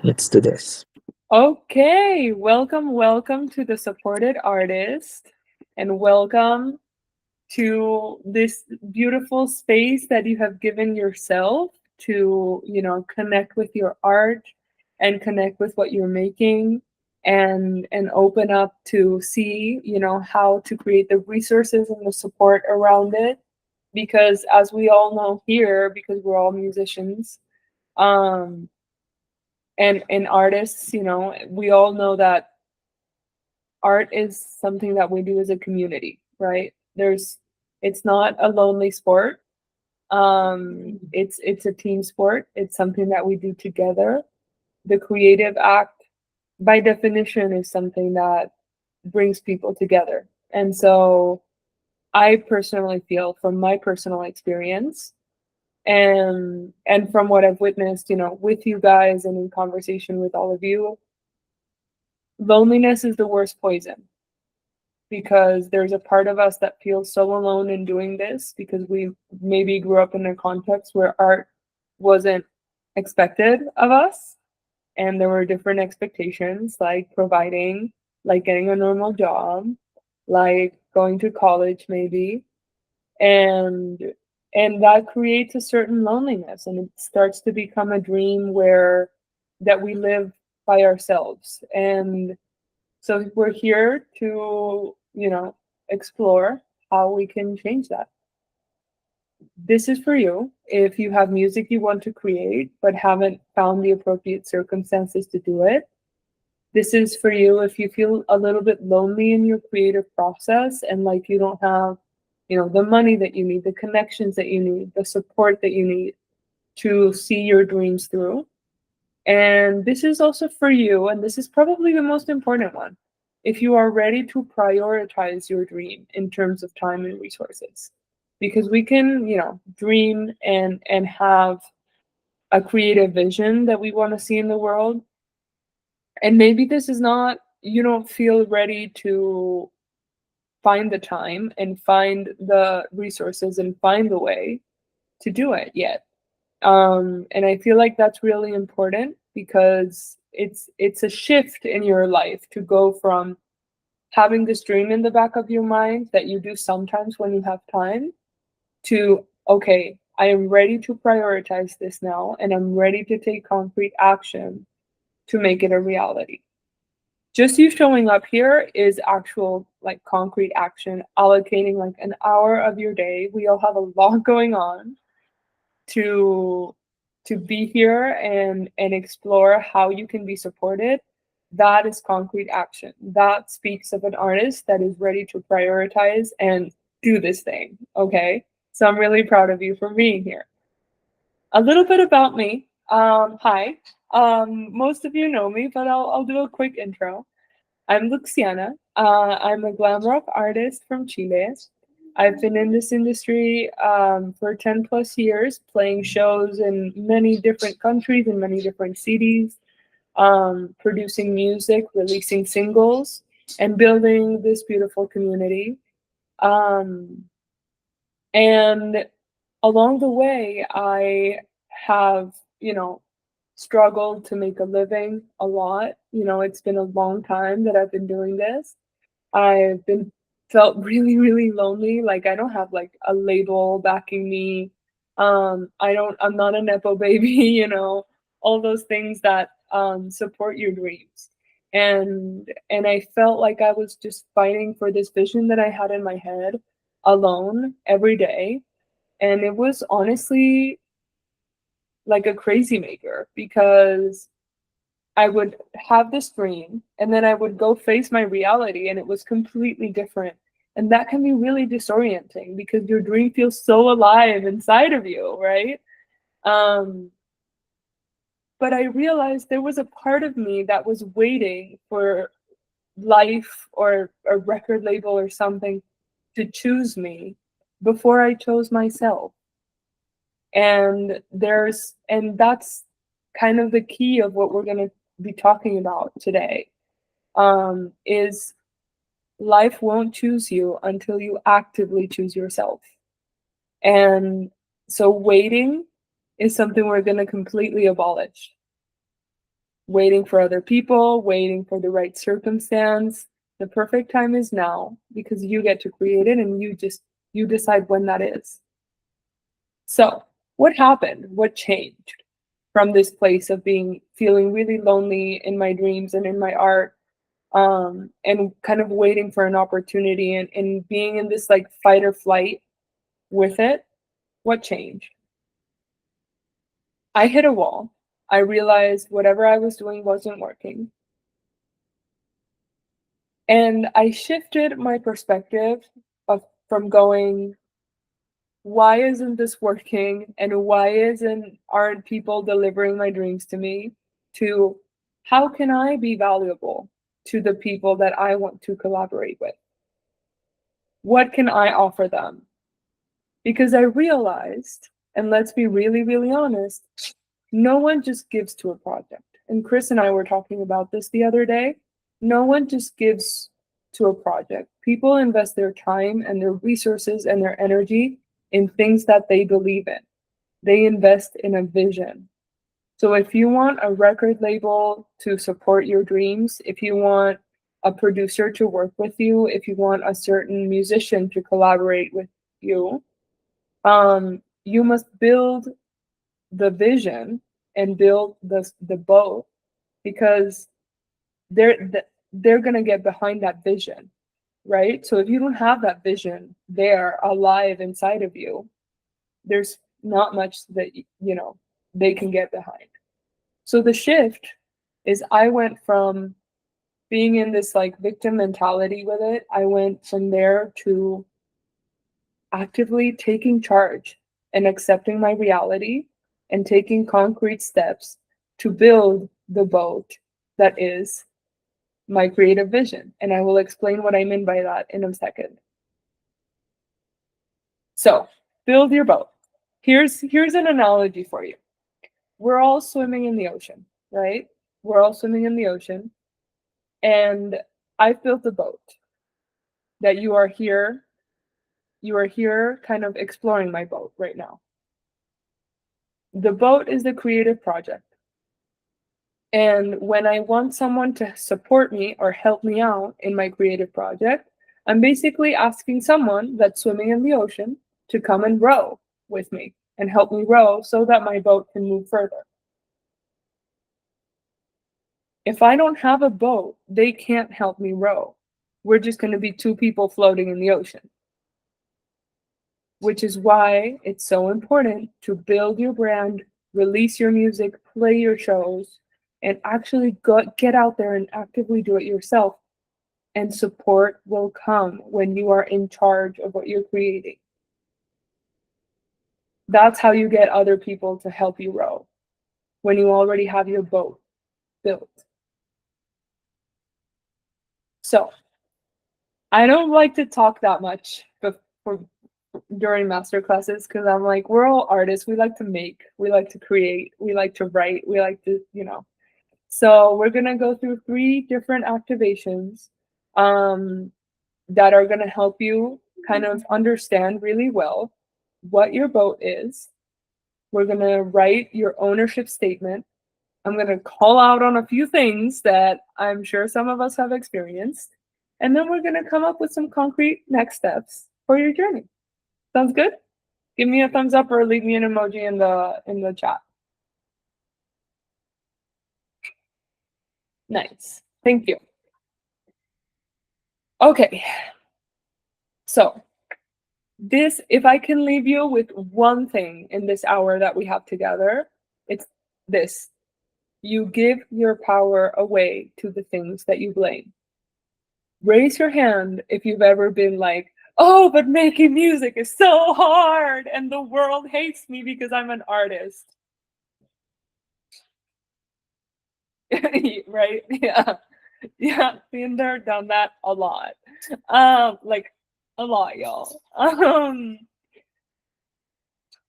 Let's do this. Okay, welcome to the Supported Artist, and welcome to this beautiful space that you have given yourself to, connect with your art and connect with what you're making and open up to see, how to create the resources and the support around it. Because as we all know here, because we're all musicians, um, and artists, we all know that art is something that we do as a community, right? It's not a lonely sport. It's a team sport. It's something that we do together. The creative act, by definition, is something that brings people together. And so I personally feel, from my personal experience and from what I've witnessed, with you guys and in conversation with all of you, loneliness is the worst poison, because there's a part of us that feels so alone in doing this because we maybe grew up in a context where art wasn't expected of us, and there were different expectations, like providing, like getting a normal job, like going to college maybe, and and that creates a certain loneliness, and it starts to become a dream where that we live by ourselves. And so we're here to, explore how we can change that. This is for you if you have music you want to create but haven't found the appropriate circumstances to do it. This is for you if you feel a little bit lonely in your creative process and like you don't have, the money that you need, the connections that you need, the support that you need to see your dreams through. And this is also for you, and this is probably the most important one. If you are ready to prioritize your dream in terms of time and resources, because we can, dream and have a creative vision that we want to see in the world. And maybe this is not, you don't feel ready to find the time and find the resources and find the way to do it yet. And I feel like that's really important because it's a shift in your life to go from having this dream in the back of your mind that you do sometimes when you have time to, okay, I am ready to prioritize this now and I'm ready to take concrete action to make it a reality. Just you showing up here is actual, like, concrete action, allocating like an hour of your day. We all have a lot going on to be here and explore how you can be supported. That is concrete action. That speaks of an artist that is ready to prioritize and do this thing. Okay, so I'm really proud of you for being here. A little bit about me. Hi. Most of you know me, but I'll do a quick intro. I'm Luxiana. I'm a glam rock artist from Chile. I've been in this industry for 10 plus years, playing shows in many different countries, in many different cities, producing music, releasing singles, and building this beautiful community. Um, and along the way, I have, struggled to make a living a lot. It's been a long time that I've been doing this. I've been felt really, really lonely. Like I don't have like a label backing me. I'm not a Nepo baby, all those things that support your dreams. And I felt like I was just fighting for this vision that I had in my head alone every day. And it was honestly like a crazy maker because I would have this dream and then I would go face my reality and it was completely different. And that can be really disorienting because your dream feels so alive inside of you, right? Um, but I realized there was a part of me that was waiting for life or a record label or something to choose me before I chose myself. And that's kind of the key of what we're going to be talking about today, is life won't choose you until you actively choose yourself. And so waiting is something we're going to completely abolish. waiting for other people, waiting for the right circumstance. The perfect time is now because you get to create it and you decide when that is. So, what happened? What changed from this place of feeling really lonely in my dreams and in my art, and kind of waiting for an opportunity and being in this like fight or flight with it? What changed? I hit a wall. I realized whatever I was doing wasn't working. And I shifted my perspective from going, why isn't this working? And why aren't people delivering my dreams to me? To how can I be valuable to the people that I want to collaborate with? What can I offer them? Because I realized, and let's be really, really honest, no one just gives to a project. And Chris and I were talking about this the other day. No one just gives to a project. People invest their time and their resources and their energy in things that they believe in. They invest in a vision. So if you want a record label to support your dreams, if you want a producer to work with you, if you want a certain musician to collaborate with you, you must build the vision and build the boat, because they're gonna get behind that vision, right? So if you don't have that vision there alive inside of you, there's not much that they can get behind. So the shift is I went from being in this like victim mentality with it, I went from there to actively taking charge and accepting my reality and taking concrete steps to build the boat that is my creative vision. And I will explain what I mean by that in a second. So, build your boat. Here's an analogy for you. We're all swimming in the ocean, right? We're all swimming in the ocean. And I've built a boat that you are here kind of exploring my boat right now. The boat is the creative project. And when I want someone to support me or help me out in my creative project, I'm basically asking someone that's swimming in the ocean to come and row with me and help me row so that my boat can move further. If I don't have a boat, they can't help me row. We're just going to be two people floating in the ocean. Which is why it's so important to build your brand, release your music, play your shows, and actually get out there and actively do it yourself. And support will come when you are in charge of what you're creating. That's how you get other people to help you row, when you already have your boat built. So, I don't like to talk that much during master classes, because I'm like, we're all artists. We like to make, we like to create, we like to write, we like to, So we're going to go through 3 different activations that are going to help you kind of understand really well what your boat is. We're going to write your ownership statement. I'm going to call out on a few things that I'm sure some of us have experienced. And then we're going to come up with some concrete next steps for your journey. Sounds good? Give me a thumbs up or leave me an emoji in the chat. Nice. Thank you. Okay. So if I can leave you with one thing in this hour that we have together, it's this. You give your power away to the things that you blame. Raise your hand if you've ever been like, oh, but making music is so hard and the world hates me because I'm an artist. Right? Yeah. Yeah, been there, done that a lot. Like a lot, y'all.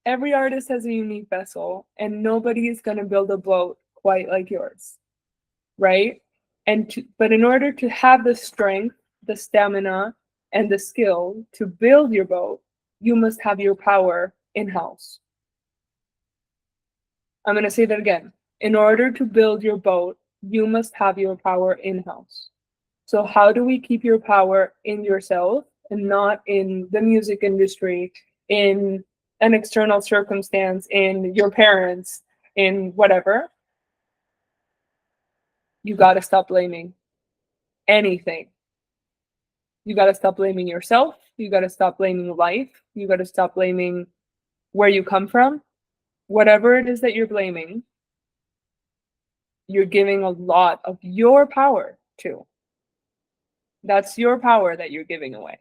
Every artist has a unique vessel, and nobody is gonna build a boat quite like yours, right? But in order to have the strength, the stamina, and the skill to build your boat, you must have your power in-house. I'm gonna say that again. In order to build your boat, you must have your power in-house. So how do we keep your power in yourself and not in the music industry, in an external circumstance, in your parents, in whatever? You got to stop blaming anything. You got to stop blaming yourself. You got to stop blaming life. You got to stop blaming where you come from. Whatever it is that you're blaming, you're giving a lot of your power to. That's your power that you're giving away.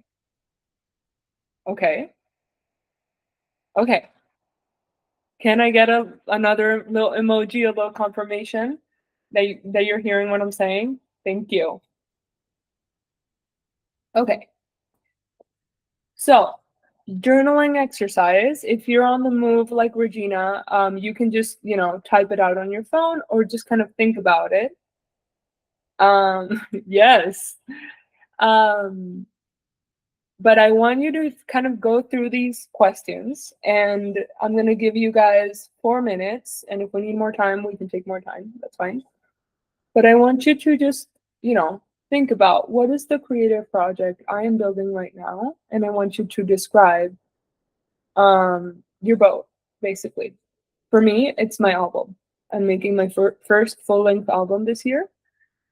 Okay. Okay. Can I get another little emoji, a little confirmation that you're hearing what I'm saying? Thank you. Okay. So, journaling exercise. If you're on the move like Regina, you can just type it out on your phone or just kind of think about it. Yes. Um, but I want you to kind of go through these questions, and I'm going to give you guys 4 minutes. And if we need more time, we can take more time. That's fine. But I want you to just, think about what is the creative project I am building right now, and I want you to describe your boat, basically. For me, it's my album. I'm making my first full-length album this year.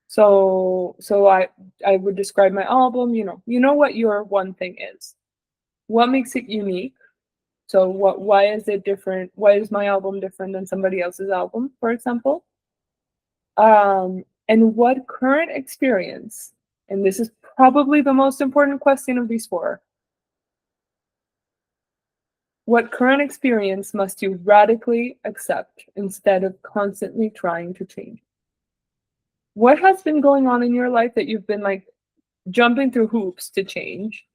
So I would describe my album, you know what your one thing is. What makes it unique? So why is it different? Why is my album different than somebody else's album, for example? And what current experience, and this is probably the most important question of these four, what current experience must you radically accept instead of constantly trying to change? What has been going on in your life that you've been like jumping through hoops to change?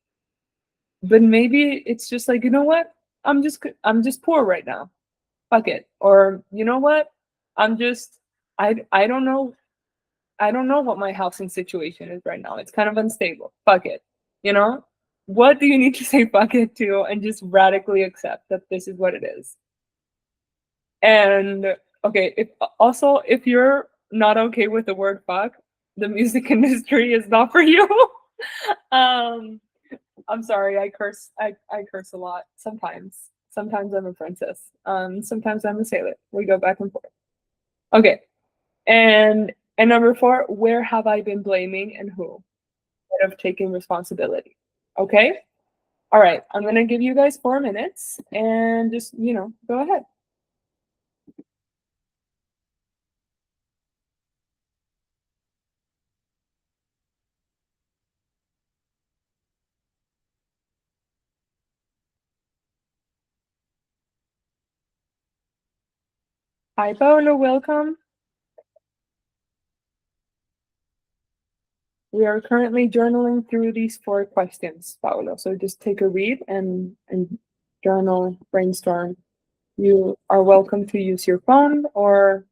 But maybe it's just like, you know what? I'm just poor right now. Fuck it. Or you know what? I'm just I don't know. I don't know what my housing situation is right now. It's kind of unstable. Fuck it. You know? What do you need to say fuck it to and just radically accept that this is what it is? And okay, if you're not okay with the word fuck, the music industry is not for you. um I'm sorry, I curse a lot sometimes. Sometimes I'm a princess. Sometimes I'm a sailor. We go back and forth. Okay. And number four, where have I been blaming and who? Instead of taking responsibility. Okay? All right. I'm gonna give you guys 4 minutes and just, go ahead. Hi Paolo, welcome. We are currently journaling through these 4 questions, Paolo. So just take a read and journal, brainstorm. You are welcome to use your phone or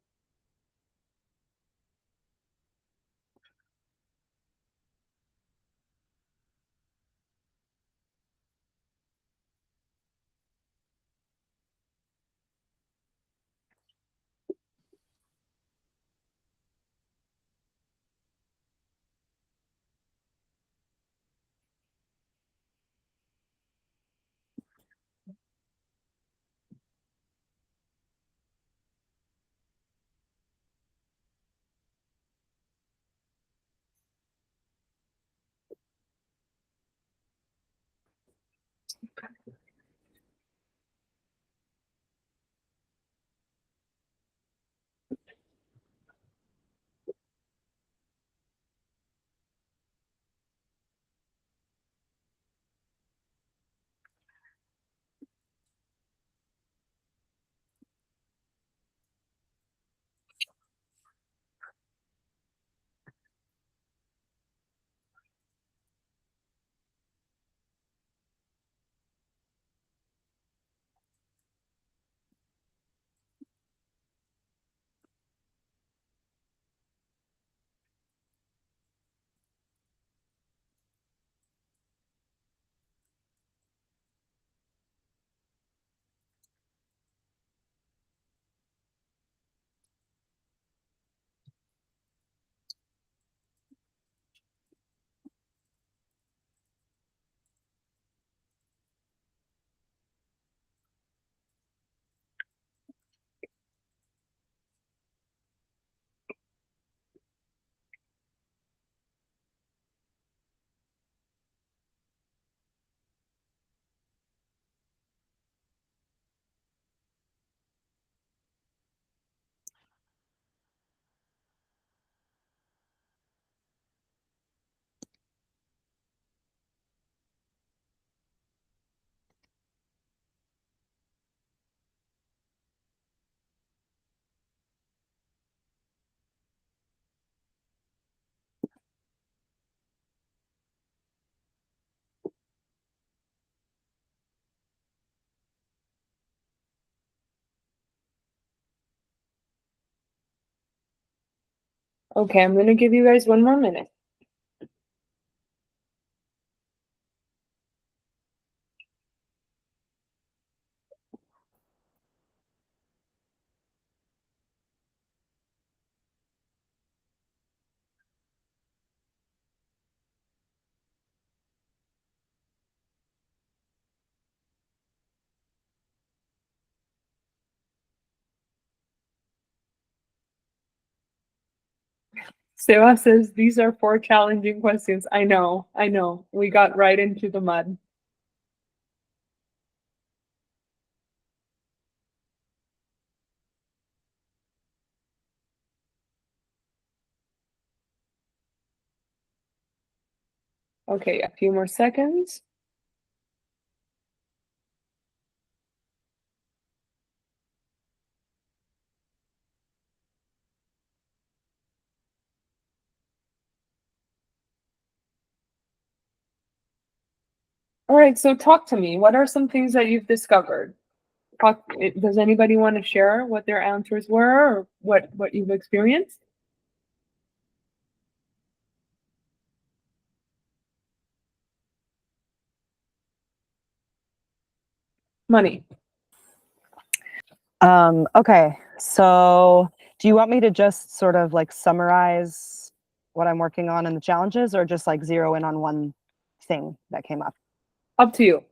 Okay, I'm gonna give you guys 1 more minute. Seva says these are 4 challenging questions. I know, I know. We got right into the mud. Okay, a few more seconds. All right, so talk to me. What are some things that you've discovered? Does anybody want to share what their answers were or what you've experienced? Money. Okay, so do you want me to just sort of like summarize what I'm working on and the challenges, or just like zero in on one thing that came up? Up to you.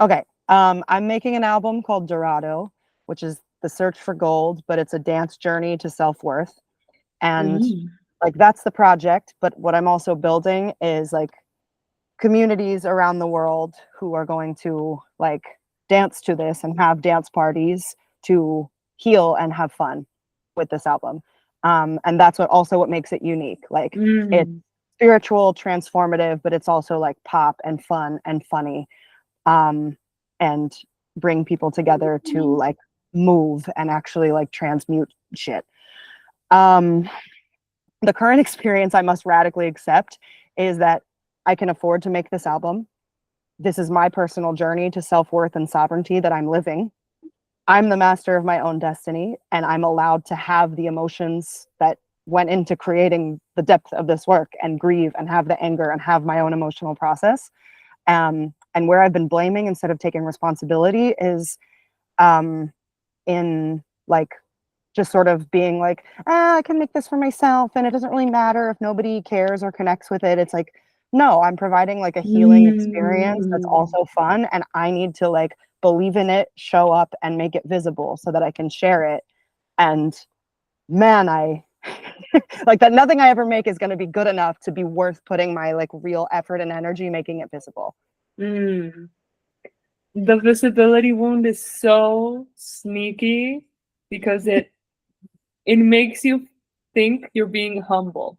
Okay, I'm making an album called Dorado, which is the search for gold, but it's a dance journey to self-worth. And like that's the project, but what I'm also building is like communities around the world who are going to like dance to this and have dance parties to heal and have fun with this album. And that's what makes it unique. Like it's spiritual, transformative, but it's also like pop and fun and funny, and bring people together to like move and actually like transmute shit. Um, the current experience I must radically accept is that I can afford to make this album. This is my personal journey to self-worth and sovereignty that I'm living. I'm the master of my own destiny, and I'm allowed to have the emotions that went into creating the depth of this work and grieve and have the anger and have my own emotional process. And where I've been blaming instead of taking responsibility is in like just sort of being like, I can make this for myself and it doesn't really matter if nobody cares or connects with it. It's like, no, I'm providing like a healing experience that's also fun, and I need to like believe in it, show up, and make it visible so that I can share it. And man, I like that nothing I ever make is going to be good enough to be worth putting my like real effort and energy making it visible. The visibility wound is so sneaky because it makes you think you're being humble.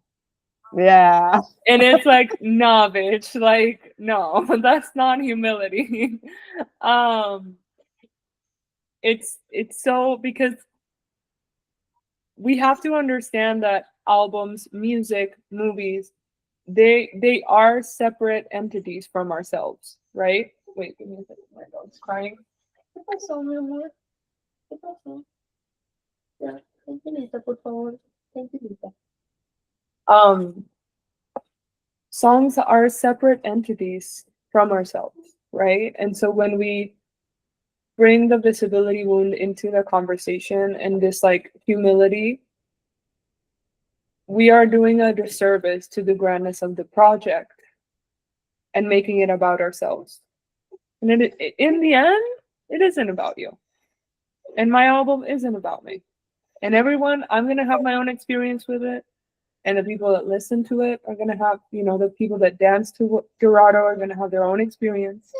Yeah. And it's like, nah, bitch, like, no, that's not humility. um it's so because we have to understand that albums, music, movies, they are separate entities from ourselves, right? Wait, give me a second. My dog's crying. ¿Qué pasó, mi amor? ¿Qué pasó? Ya, tranquilita, por favor. Tranquilita. Songs are separate entities from ourselves, right? And so when we bring the visibility wound into the conversation and this like humility, we are doing a disservice to the grandness of the project and making it about ourselves. And in the end, it isn't about you. And my album isn't about me. And everyone, I'm going to have my own experience with it. And the people that listen to it are going to have, the people that dance to Dorado are going to have their own experience.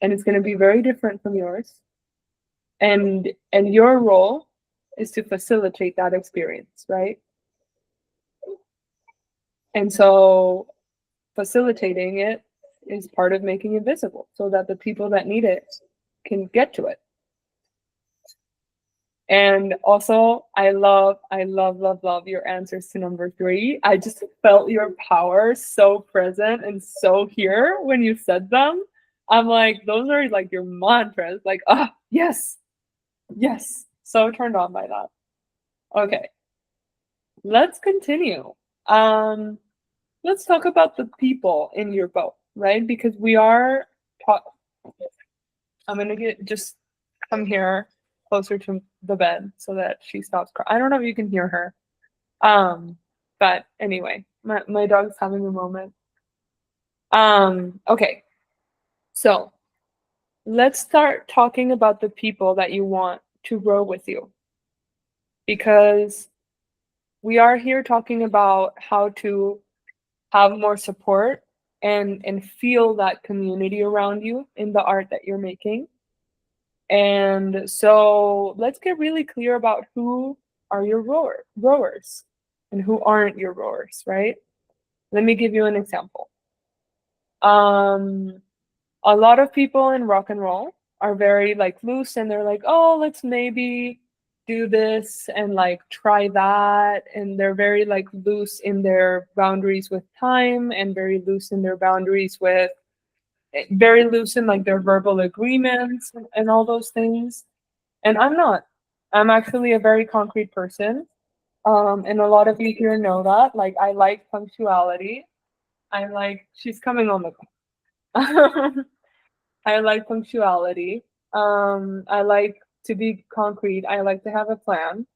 And it's going to be very different from yours. And your role is to facilitate that experience, right? And so facilitating it is part of making it visible so that the people that need it can get to it. And also, I love your answers to number 3. I just felt your power so present and so here when you said them. I'm like, those are like your mantras. Like, yes, yes. So turned on by that. Okay. let's continue. Um, let's talk about the people in your boat, right? Because we are taught. I'm gonna get just come here closer to the bed so that she stops crying. I don't know if you can hear her. But anyway, my dog's having a moment. Okay, so let's start talking about the people that you want to row with you because we are here talking about how to have more support and feel that community around you in the art that you're making. And so let's get really clear about who are your rowers and who aren't your rowers, right? Let me give you an example. Um, a lot of people in rock and roll are very like loose and they're like, oh, let's maybe do this and like try that. And they're very like loose in their boundaries with time and very loose in their boundaries with very loose in like their verbal agreements and all those things. And I'm not. I'm actually a very concrete person. And a lot of you here know that. Like I like punctuality. I like she's coming on the call. I like punctuality. I like to be concrete. I like to have a plan.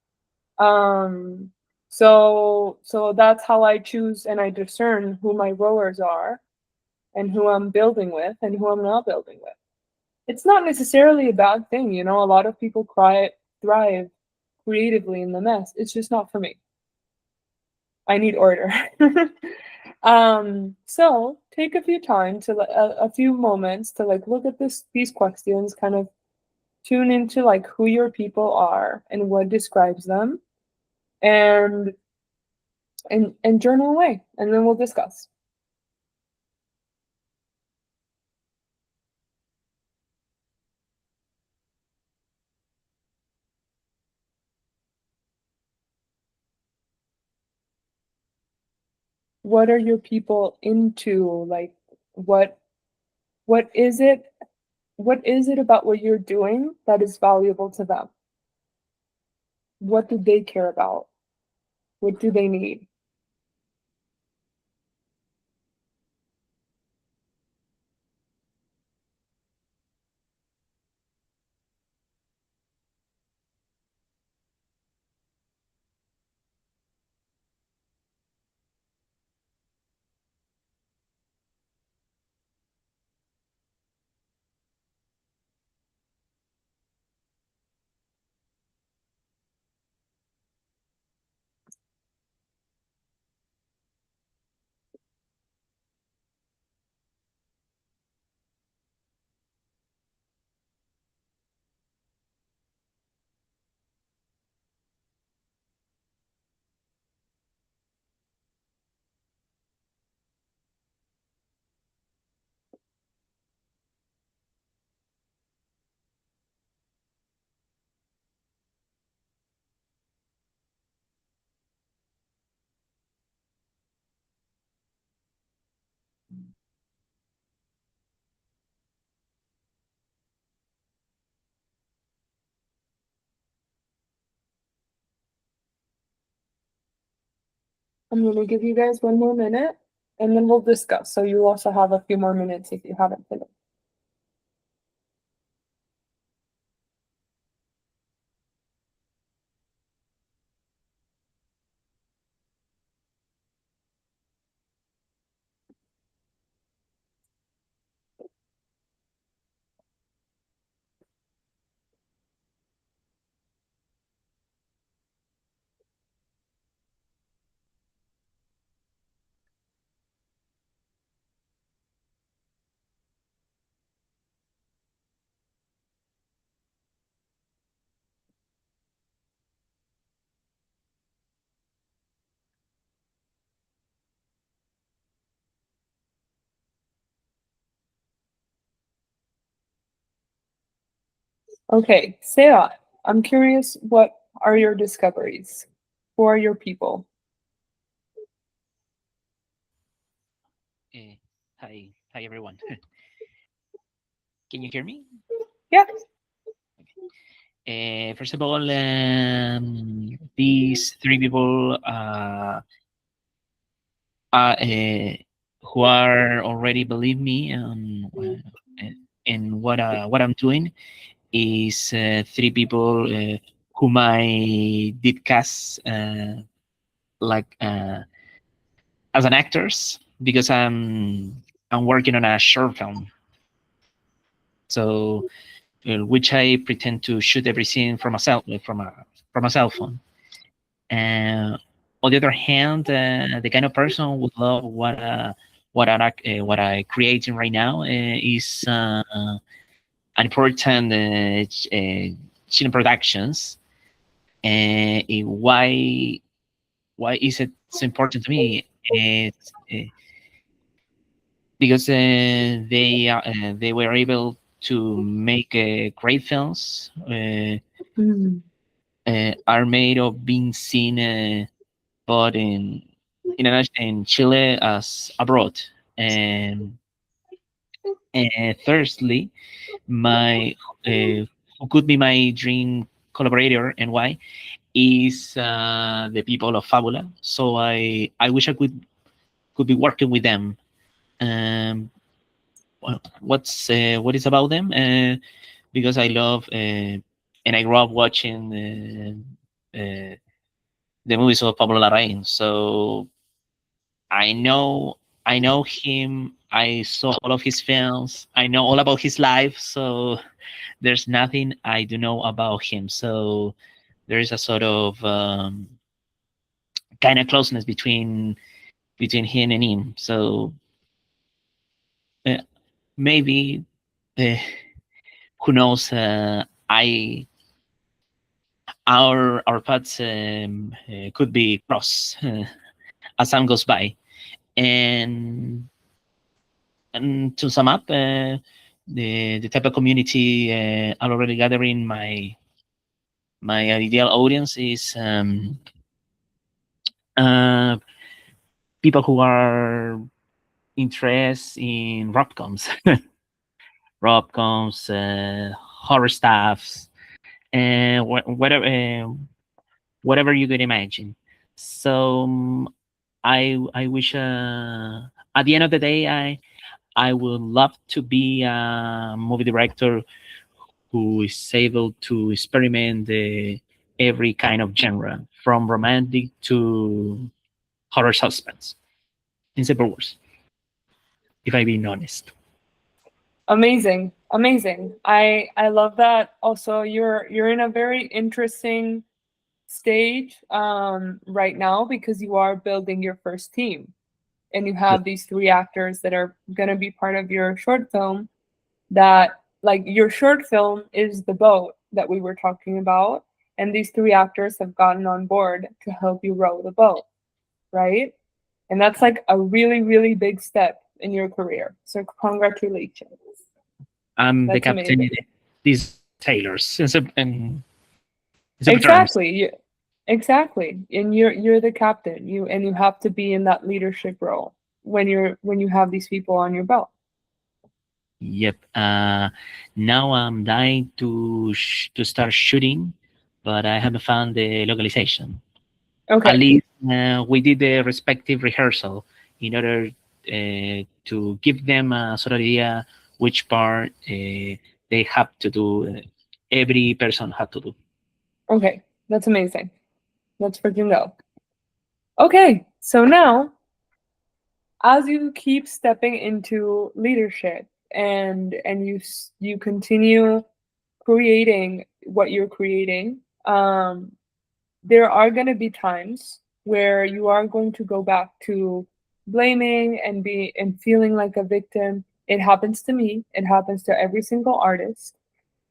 Um, so that's how I choose and I discern who my rowers are and who I'm building with and who I'm not building with. It's not necessarily a bad thing, you know. A lot of people thrive creatively in the mess. It's just not for me. I need order. So take a few time to a few moments to like look at these questions, kind of tune into like who your people are and what describes them, and and journal away, and then we'll discuss. What are your people into? Like what what is it what is it about what you're doing that is valuable to them? What do they care about? What do they need? I'm going to give you guys one more minute and then we'll discuss. So you also have a few more minutes if you haven't finished. Okay, Sarah, I'm curious, what are your discoveries? Who are your people? Eh, hi everyone. Can you hear me? Yeah. First of all, these three people who are already believe me in what I'm doing is three people whom I did cast like as an actors because I'm working on a short film, so which I pretend to shoot every scene from a cell phone. And on the other hand, the kind of person would love what I creating right now is an important film productions. And why is it so important to me? It's because they were able to make great films. Are made of being seen both in Chile as abroad. And thirdly, my who could be my dream collaborator and why is the people of Fabula. So I wish I could be working with them. Um, what is about them? Because I love and I grew up watching the movies of Pablo Larraín. So I know I know him. I saw all of his films. I know all about his life. So there's nothing I do know about him. So there is a sort of kind of closeness between him and him. So uh, maybe uh, who knows? I our paths could be crossed as time goes by. And to sum up, the type of community I'm already gathering my ideal audience is uh, people who are interested in rom-coms, rom-coms, horror stuffs, and whatever you could imagine. So I wish at the end of the day I would love to be a movie director who is able to experiment every kind of genre, from romantic to horror suspense. In simple words, if I'm being honest. Amazing, amazing. I love that. Also, you're in a very interesting stage right now because you are building your first team and you Yeah. have these three actors that are going to be part of your short film. That, like, your short film is the boat that we were talking about, and these three actors have gotten on board to help you row the boat, right? And that's like a really, really big step in your career, so congratulations. I'm the That's captain in amazing. these tailors in simple terms. Exactly. Exactly. And you're the captain. You have to be in that leadership role when you have these people on your belt. Yep. Now I'm dying to start shooting, but I haven't found the localization. At Okay. least we did the respective rehearsal in order to give them a sort of idea which part they have to do. Every person had to do. Okay. That's amazing. Let's freaking go. Okay. So now, as you keep stepping into leadership and you continue creating what you're creating, there are going to be times where you are going to go back to blaming and feeling like a victim. It happens to me, it happens to every single artist,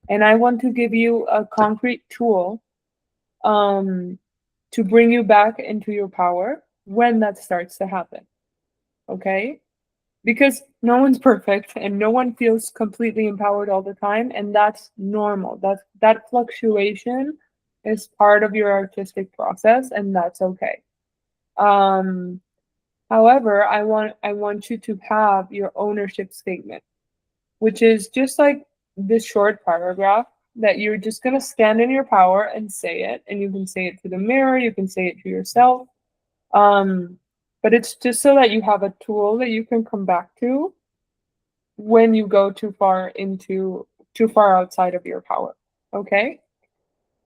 and I want to give you a concrete tool um, to bring you back into your power when that starts to happen. Okay, because no one's perfect and no one feels completely empowered all the time, and that's normal. That fluctuation is part of your artistic process, and that's okay. um However, I want you to have your ownership statement, which is just like this short paragraph that you're just going to stand in your power and say it. And you can say it to the mirror, you can say it to yourself. But it's just so that you have a tool that you can come back to when you go too far outside of your power. Okay?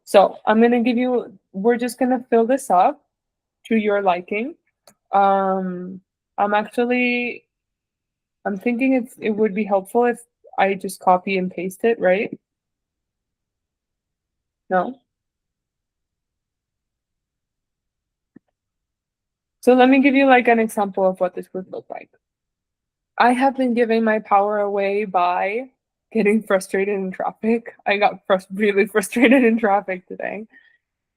So I'm going to give you, we're just going to fill this up to your liking. I'm thinking it would be helpful if I just copy and paste it, right? No? So let me give you like an example of what this would look like. I have been giving my power away by getting frustrated in traffic. I got really frustrated in traffic today.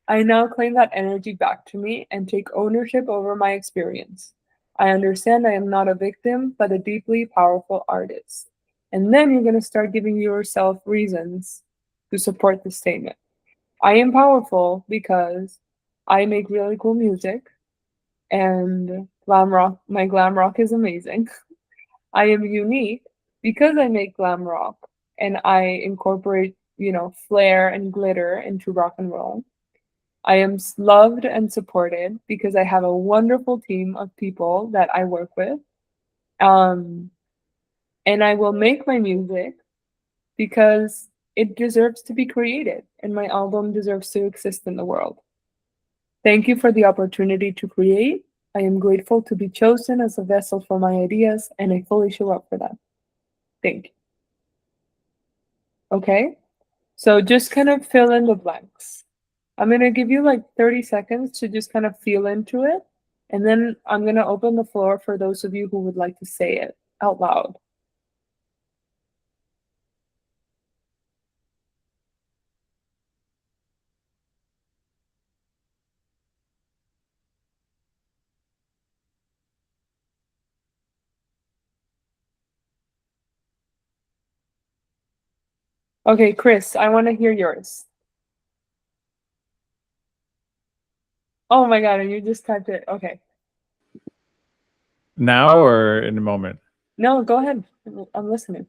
I now claim that energy back to me and take ownership over my experience. I understand I am not a victim, but a deeply powerful artist. And then you're going to start giving yourself reasons to support the statement. I am powerful because I make really cool music and my glam rock is amazing. I am unique because I make glam rock and I incorporate, flair and glitter into rock and roll. I am loved and supported because I have a wonderful team of people that I work with. And I will make my music because it deserves to be created and my album deserves to exist in the world. Thank you for the opportunity to create. I am grateful to be chosen as a vessel for my ideas and I fully show up for them. Thank you. Okay? So just kind of fill in the blanks. I'm going to give you like 30 seconds to just kind of feel into it. And then I'm going to open the floor for those of you who would like to say it out loud. Okay, Chris, I want to hear yours. Oh my God, and you just typed it. Okay. Now or in a moment? No, go ahead. I'm listening.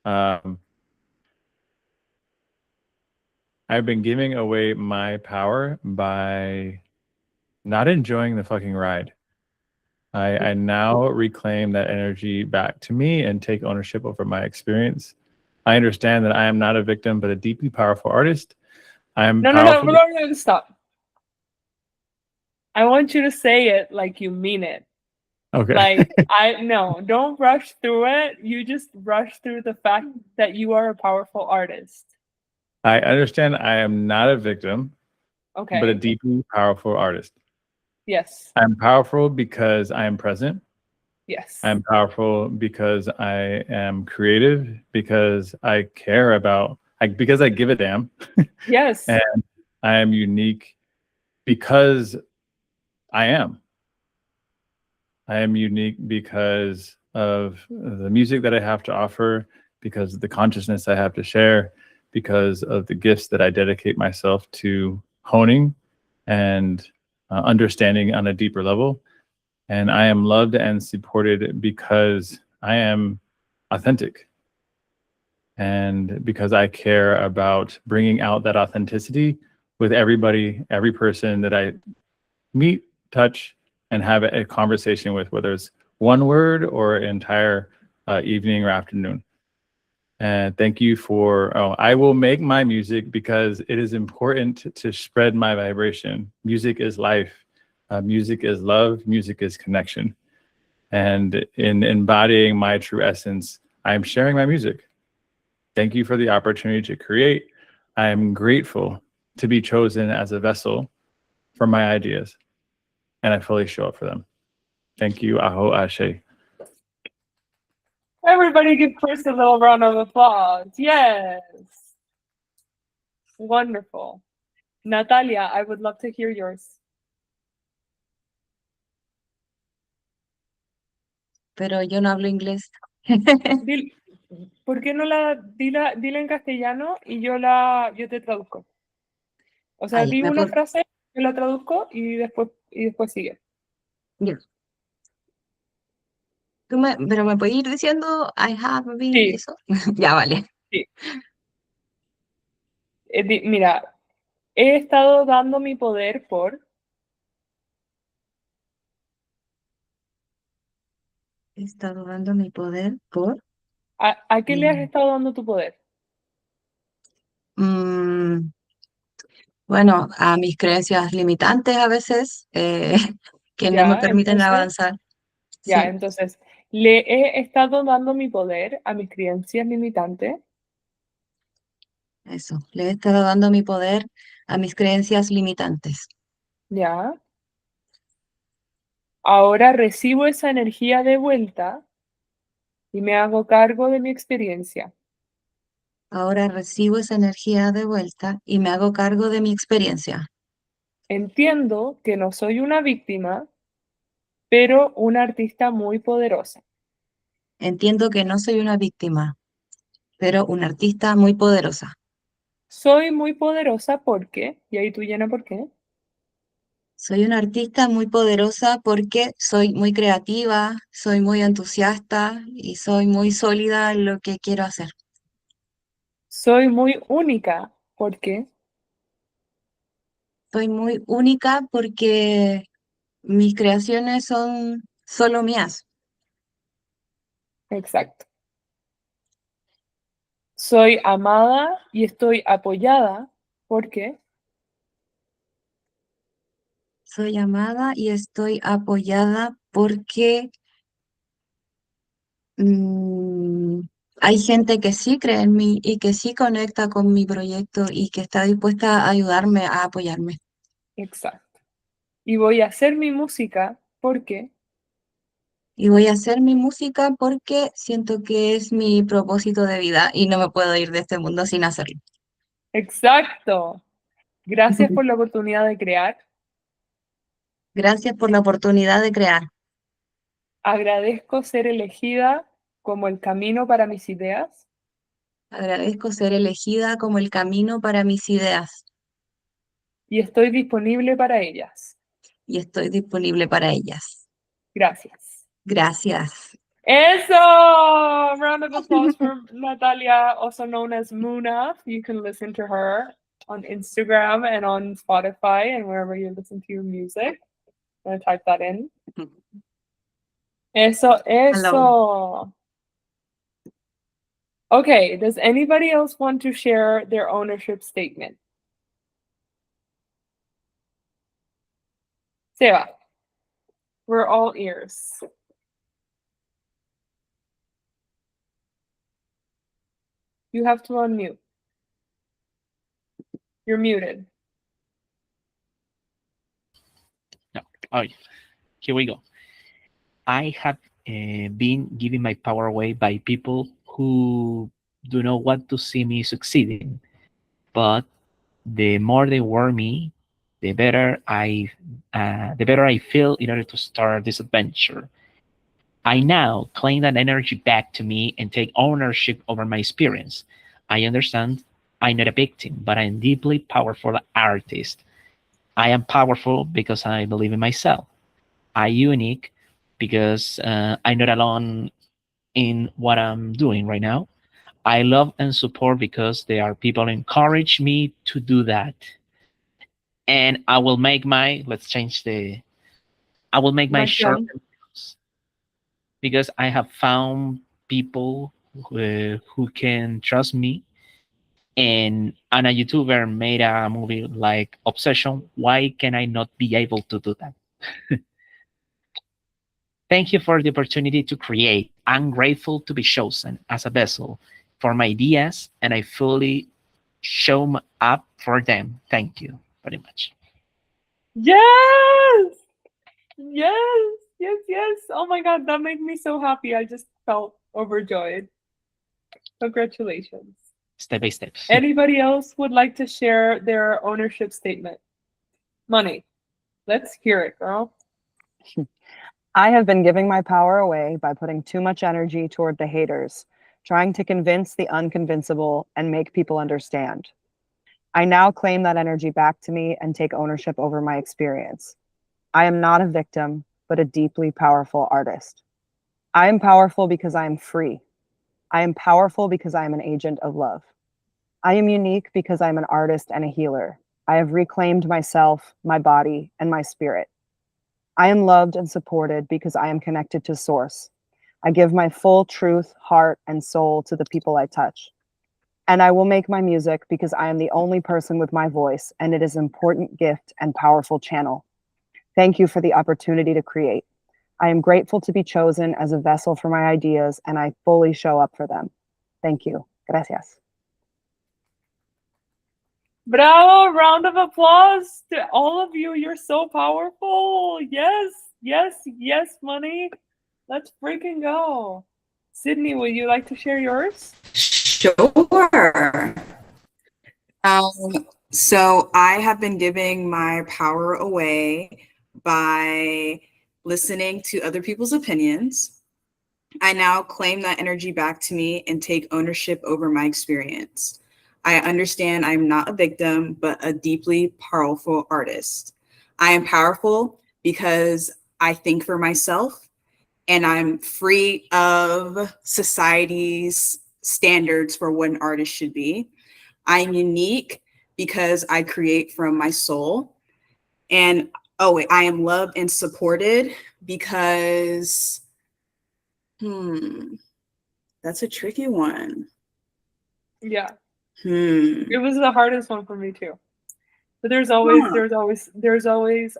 I've been giving away my power by not enjoying the fucking ride. I now reclaim that energy back to me and take ownership over my experience. I understand that I am not a victim, but a deeply powerful artist. I am powerful. No, stop. I want you to say it like you mean it. Okay. Like, don't rush through it. You just rush through the fact that you are a powerful artist. I understand I am not a victim, Okay. but a deeply powerful artist. Yes. I'm powerful because I am present. Yes. I'm powerful because I am creative, because I care about, because I give a damn. Yes. And I am unique because I am. I am unique because of the music that I have to offer, because of the consciousness I have to share, because of the gifts that I dedicate myself to honing and understanding on a deeper level. And I am loved and supported because I am authentic. And because I care about bringing out that authenticity with everybody, every person that I meet, touch, and have a conversation with, whether it's one word or an entire evening or afternoon. And thank you for, I will make my music because it is important to spread my vibration. Music is life. Music is love. Music is connection. And in embodying my true essence, I am sharing my music. Thank you for the opportunity to create. I am grateful to be chosen as a vessel for my ideas, and I fully show up for them. Thank you. Aho Ashe. Everybody give Chris a little round of applause. Yes. Wonderful. Natalia, I would love to hear yours. Pero yo no hablo inglés. ¿Por qué no dila en castellano y yo te traduzco? O sea, Ay, di una frase, yo la traduzco y después sigue. Ya. Pero me puedes ir diciendo I have been Sí. eso. Ya, vale. Sí. Mira, he estado dando mi poder por. He estado dando mi poder por. ¿A qué le has estado dando tu poder? Bueno, a mis creencias limitantes a veces, que no me Ya, permiten entonces, avanzar. ya, Sí, entonces, le he estado dando mi poder a mis creencias limitantes. eso. Le he estado dando mi poder a mis creencias limitantes. Ya. Ahora recibo esa energía de vuelta y me hago cargo de mi experiencia. Ahora recibo esa energía de vuelta y me hago cargo de mi experiencia. Entiendo que no soy una víctima, pero una artista muy poderosa. Entiendo que no soy una víctima, pero una artista muy poderosa. Soy muy poderosa porque, y ahí tú llena por qué. Soy una artista muy poderosa porque soy muy creativa, soy muy entusiasta y soy muy sólida en lo que quiero hacer. Soy muy única porque, Soy muy única porque mis creaciones son solo mías. exacto. Soy amada y estoy apoyada porque, Soy amada y estoy apoyada porque mm, hay gente que sí cree en mí y que sí conecta con mi proyecto y que está dispuesta a ayudarme, a apoyarme. exacto. Y voy a hacer mi música porque, Y voy a hacer mi música porque siento que es mi propósito de vida y no me puedo ir de este mundo sin hacerlo. exacto. Gracias por la oportunidad de crear. Gracias por la oportunidad de crear. Agradezco ser elegida como el camino para mis ideas Agradezco ser elegida como el camino para mis ideas y estoy disponible para ellas. y estoy disponible para ellas. Gracias. Gracias. Eso! Round of applause for Natalia, also known as Muna. You can listen to her on Instagram and on Spotify and wherever you listen to your music. I'm gonna type that in. Eso, eso. Okay, does anybody else want to share their ownership statement? Seba, we're all ears. You have to unmute. You're muted. No. Oh, here we go. I have been giving my power away by people who do not want to see me succeeding. But the more they warn me, the better I feel in order to start this adventure. I now claim that energy back to me and take ownership over my experience. I understand I'm not a victim, but I'm deeply powerful artist. I am powerful because I believe in myself. I'm unique because I'm not alone in what I'm doing right now. I love and support because there are people who encourage me to do that. And I will make my let's change the I will make my My short turn. videos because I have found people who can trust me. And a YouTuber made a movie like Obsession. Why can I not be able to do that? Thank you for the opportunity to create. I'm grateful to be chosen as a vessel for my ideas, and I fully show up for them. Thank you very much. Yes! Yes! Yes, yes. Oh my God, that made me so happy. I just felt overjoyed. Congratulations. Step by step. Anybody else would like to share their ownership statement? Money. Let's hear it, girl. I have been giving my power away by putting too much energy toward the haters, trying to convince the unconvincible and make people understand. I now claim that energy back to me and take ownership over my experience. I am not a victim, but a deeply powerful artist. I am powerful because I am free. I am powerful because I am an agent of love. I am unique because I'm an artist and a healer. I have reclaimed myself, my body, and my spirit. I am loved and supported because I am connected to Source. I give my full truth, heart, and soul to the people I touch. And I will make my music because I am the only person with my voice, and it is an important gift and powerful channel. Thank you for the opportunity to create. I am grateful to be chosen as a vessel for my ideas, and I fully show up for them. Thank you. Gracias. Bravo! Round of applause to all of you. You're so powerful. Yes, yes, yes, money. Let's freaking go. Sydney, would you like to share yours? Sure. So I have been giving my power away by listening to other people's opinions. I now claim that energy back to me and take ownership over my experience. I understand I'm not a victim, but a deeply powerful artist. I am powerful because I think for myself, and I'm free of society's standards for what an artist should be. I'm unique because I create from my soul. And oh wait, I am loved and supported because that's a tricky one. Yeah. It was the hardest one for me too. But there's always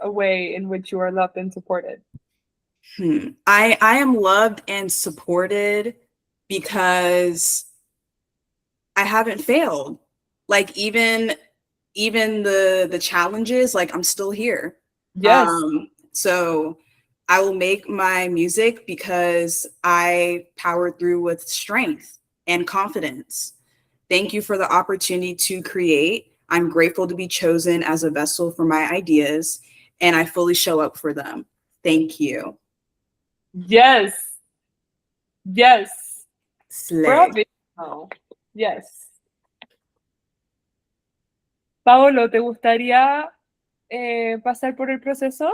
a way in which you are loved and supported. I am loved and supported because I haven't failed. Like even the challenges, like I'm still here. Yes. So I will make my music because I powered through with strength and confidence. Thank you for the opportunity to create. I'm grateful to be chosen as a vessel for my ideas, and I fully show up for them. Thank you. Yes. Yes. Slay. Bravo. Yes. Paolo, ¿te gustaría pasar por el proceso?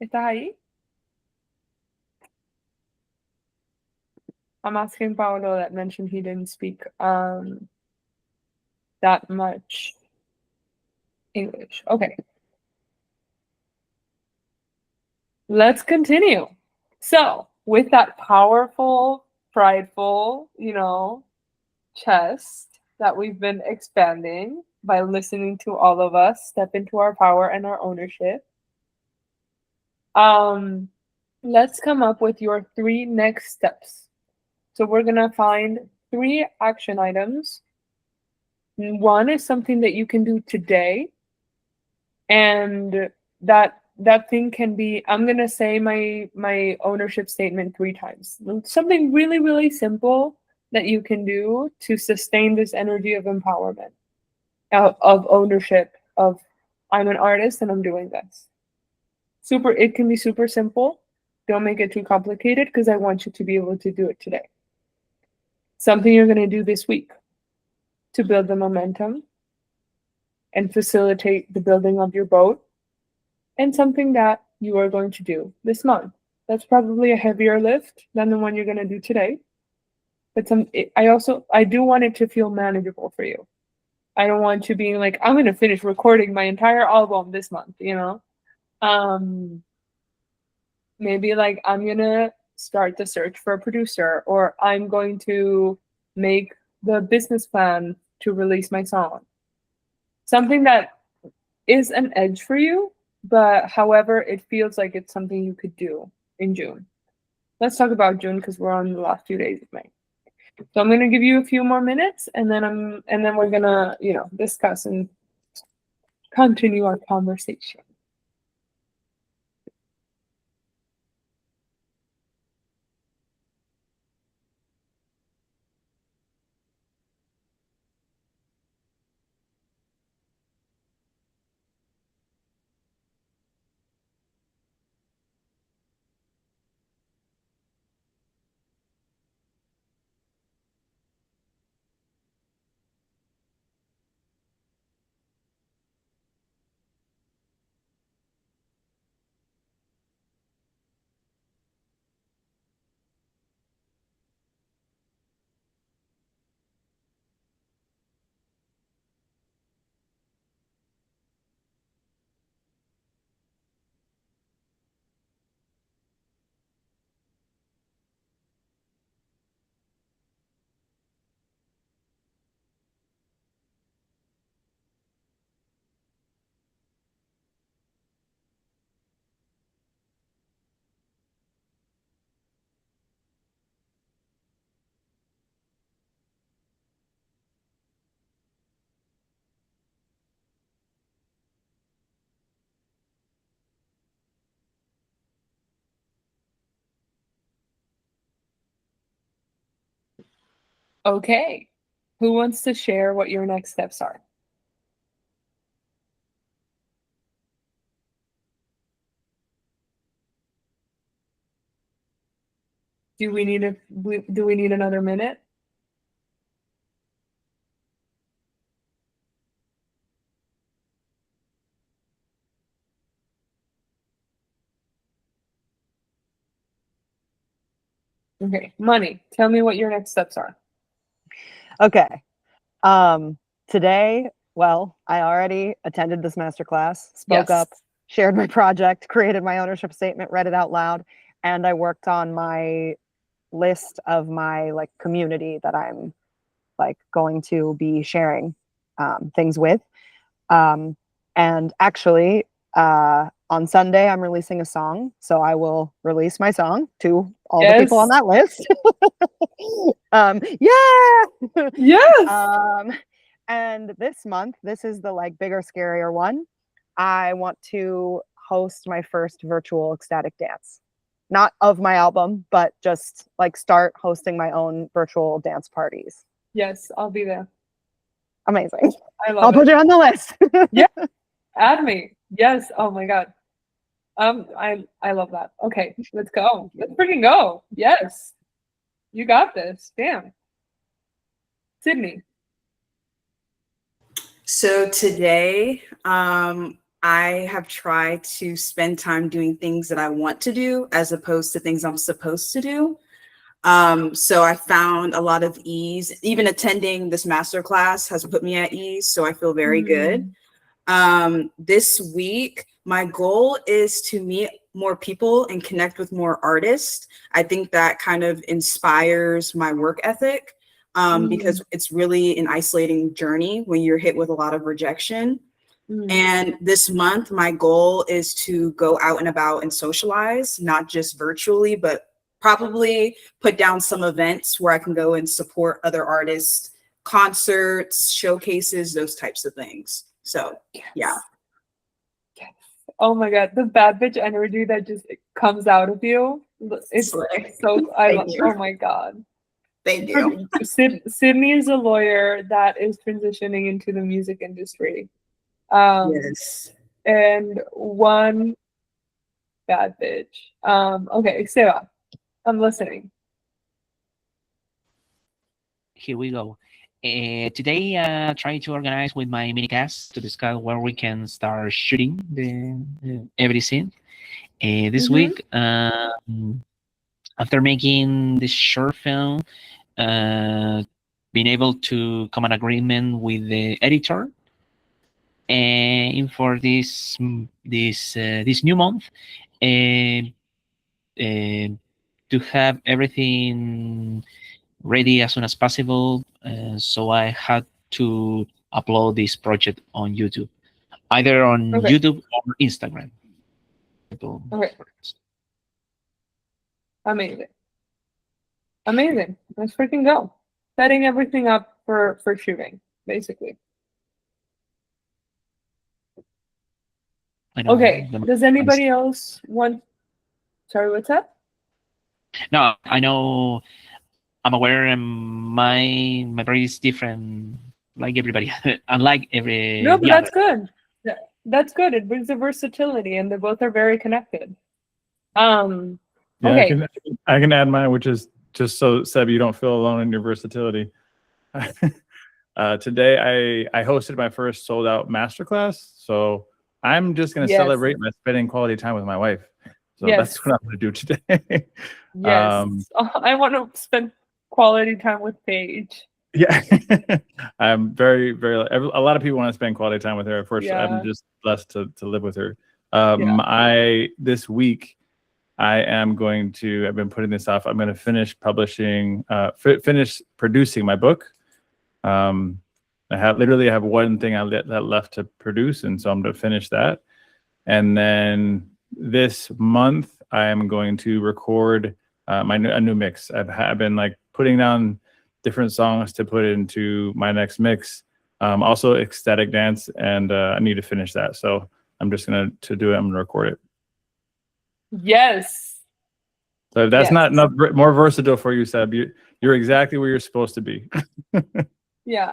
¿Estás ahí? I'm asking Paolo that mentioned he didn't speak that much English. Okay. Let's continue. So, with that powerful, prideful, chest that we've been expanding by listening to all of us step into our power and our ownership, let's come up with your 3 next steps. So we're gonna find 3 action items. One is something that you can do today, and that thing can be, I'm gonna say my ownership statement 3 times. Something really, really simple that you can do to sustain this energy of empowerment, of ownership, of I'm an artist and I'm doing this. It can be super simple. Don't make it too complicated because I want you to be able to do it today. Something you're going to do this week to build the momentum and facilitate the building of your boat, and something that you are going to do this month. That's probably a heavier lift than the one you're going to do today. But I do want it to feel manageable for you. I don't want you being like, I'm going to finish recording my entire album this month, Maybe like I'm going to start the search for a producer, or I'm going to make the business plan to release my song. Something that is an edge for you, but however, it feels like it's something you could do in June. Let's talk about June because we're on the last few days of May. So I'm gonna give you a few more minutes, and then we're gonna, discuss and continue our conversation. Okay. Who wants to share what your next steps are? Do we need another minute? Okay, Money, tell me what your next steps are. Okay. Today, well, I already attended this masterclass, spoke Yes. up, shared my project, created my ownership statement, read it out loud, and I worked on my list of my like community that I'm like going to be sharing things with. And actually, on Sunday, I'm releasing a song. So I will release my song to all the people on Yes. that list. Yeah. Yes. And this month, this is the like bigger, scarier one. I want to host my first virtual ecstatic dance. Not of my album, but just like start hosting my own virtual dance parties. Yes, I'll be there. Amazing. I I'll love put it. you on the list. Yeah. Add me. Yes. Oh my God. I love that. Okay, let's go. Let's freaking go. Yes. You got this. Damn. Sydney. So today, I have tried to spend time doing things that I want to do as opposed to things I'm supposed to do. So I found a lot of ease. Even attending this masterclass has put me at ease, so I feel very good. This week, my goal is to meet more people and connect with more artists. I think that kind of inspires my work ethic. Because it's really an isolating journey when you're hit with a lot of rejection. And this month, my goal is to go out and about and socialize, not just virtually, but probably put down some events where I can go and support other artists, concerts, showcases, those types of things. So, yeah. Yes. Oh my God, the bad bitch energy that just comes out of you. It's Slay. so, I Thank love, you. oh my God. Thank you. Sydney is a lawyer that is transitioning into the music industry. Yes. And one bad bitch. Okay, Seba, I'm listening. Here we go. Today, trying to organize with my minicast to discuss where we can start shooting every scene. This week, after making this short film, being able to come an agreement with the editor, and for this new month, to have everything ready as soon as possible. So I had to upload this project on YouTube, either on YouTube or Instagram. Okay. Amazing. Amazing. Let's freaking go. Setting everything up for shooting, basically. Okay. Does anybody else want? Sorry, what's that? No, I know. I'm aware, and my brain is different, like everybody, unlike every. No, but that's good. That's good. It brings the versatility, and they both are very connected. Yeah, okay. I can add mine, which is just so Seb, you don't feel alone in your versatility. Today, I hosted my first sold out masterclass, so I'm just going to celebrate by spending quality time with my wife. So that's what I'm going to do today. Yes, I want to spend quality time with Paige. Yeah, I'm very, very. A lot of people want to spend quality time with her. Unfortunately, I'm just blessed to live with her. This week, I am going to. I've been putting this off. I'm going to finish publishing, finish producing my book. I have one thing that left to produce, and so I'm going to finish that. And then this month, I am going to record a new mix. I've been like putting down different songs to put into my next mix. Also ecstatic dance, and I need to finish that. So I'm just to do it. I'm gonna record it. Yes. So if that's Yes. not enough more versatile for you, Seb, you're exactly where you're supposed to be. Yeah.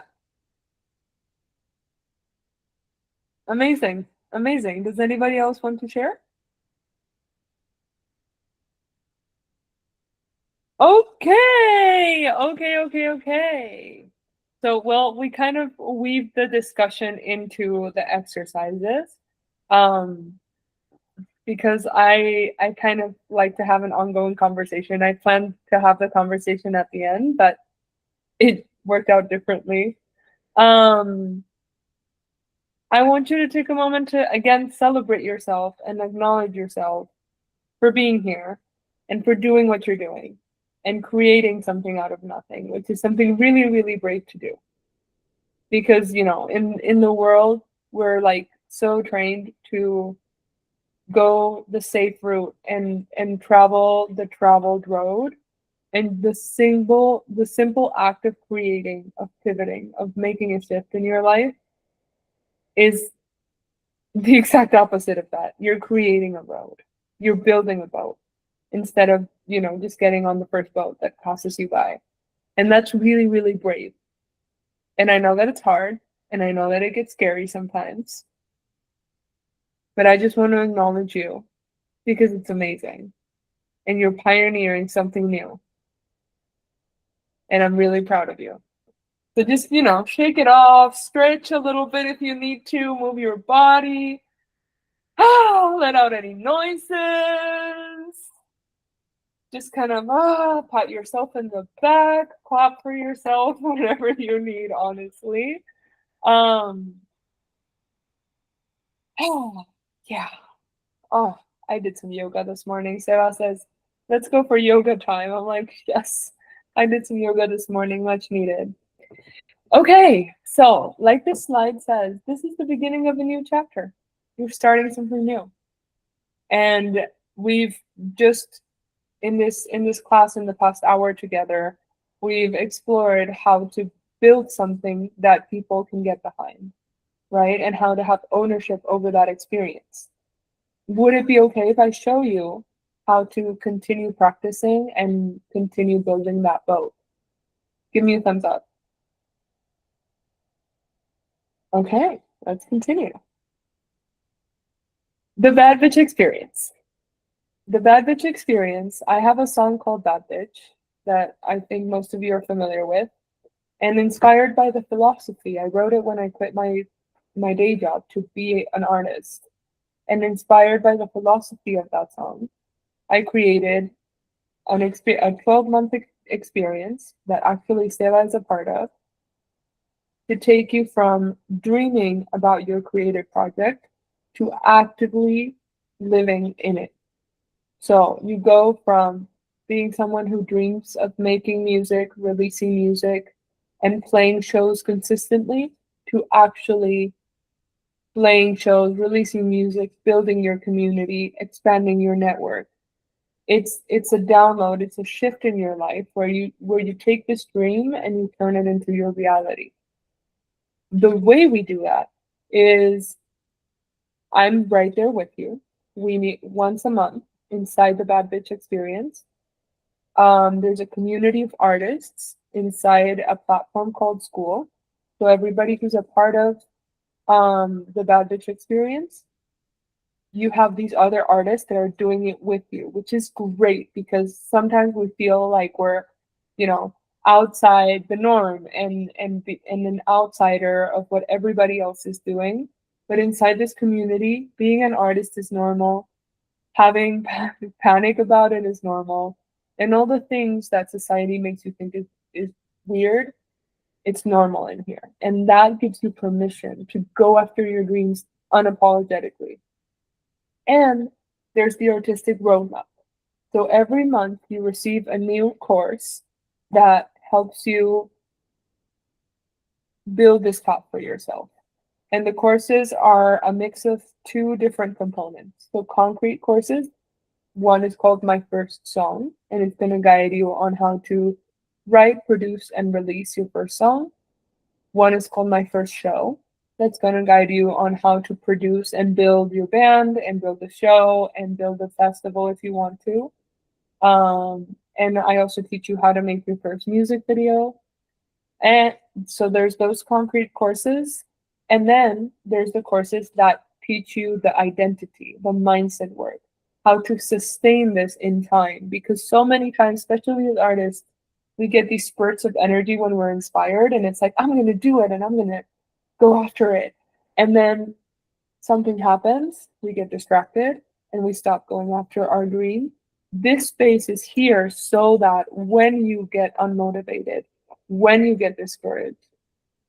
Amazing. Amazing. Does anybody else want to share? Okay. So, well, we kind of weave the discussion into the exercises, because I kind of like to have an ongoing conversation. I planned to have the conversation at the end, but it worked out differently. I want you to take a moment to, again, celebrate yourself and acknowledge yourself for being here and for doing what you're doing and creating something out of nothing, which is something really, really brave to do. Because, you know, in the world, we're like so trained to go the safe route and travel the traveled road. And the simple act of creating, of pivoting, of making a shift in your life is the exact opposite of that. You're creating a road. You're building a boat instead of, you know, just getting on the first boat that passes you by. And that's really, really brave. And I know that it's hard, and I know that it gets scary sometimes. But I just want to acknowledge you because it's amazing. And you're pioneering something new. And I'm really proud of you. So just, you know, shake it off, stretch a little bit if you need to, move your body. Let out any noises. Just kind of pat yourself in the back, clap for yourself, whatever you need, honestly. Yeah. Oh, I did some yoga this morning. Sarah says, let's go for yoga time. I'm like, yes, I did some yoga this morning, much needed. Okay, so like this slide says, this is the beginning of a new chapter. You're starting something new. And we've just in this class in the past hour together, we've explored how to build something that people can get behind, right? And how to have ownership over that experience. Would it be okay if I show you how to continue practicing and continue building that boat? Give me a thumbs up. Okay, let's continue. The Bad Bitch Experience. The Bad Bitch Experience, I have a song called Bad Bitch that I think most of you are familiar with. And inspired by the philosophy, I wrote it when I quit my day job to be an artist. And inspired by the philosophy of that song, I created a 12-month experience that actually Seva is a part of, to take you from dreaming about your creative project to actively living in it. So you go from being someone who dreams of making music, releasing music, and playing shows consistently to actually playing shows, releasing music, building your community, expanding your network. It's a download, it's a shift in your life where you take this dream and you turn it into your reality. The way we do that is I'm right there with you. We meet once a month inside the Bad Bitch Experience. There's a community of artists inside a platform called School. So everybody who's a part of the Bad Bitch Experience, you have these other artists that are doing it with you, which is great because sometimes we feel like we're, you know, outside the norm and an outsider of what everybody else is doing. But inside this community, being an artist is normal. Having panic about it is normal. And all the things that society makes you think is weird, it's normal in here. And that gives you permission to go after your dreams unapologetically. And there's the artistic roadmap. So every month you receive a new course that helps you build this path for yourself. And the courses are a mix of two different components. So concrete courses, one is called My First Song, and it's going to guide you on how to write, produce, and release your first song. One is called My First Show. That's going to guide you on how to produce and build your band and build a show and build a festival if you want to. And I also teach you how to make your first music video. And so there's those concrete courses. And then there's the courses that teach you the identity, the mindset work, how to sustain this in time. Because so many times, especially as artists, we get these spurts of energy when we're inspired, and it's like, I'm going to do it and I'm going to go after it. And then something happens, we get distracted, and we stop going after our dream. This space is here so that when you get unmotivated, when you get discouraged,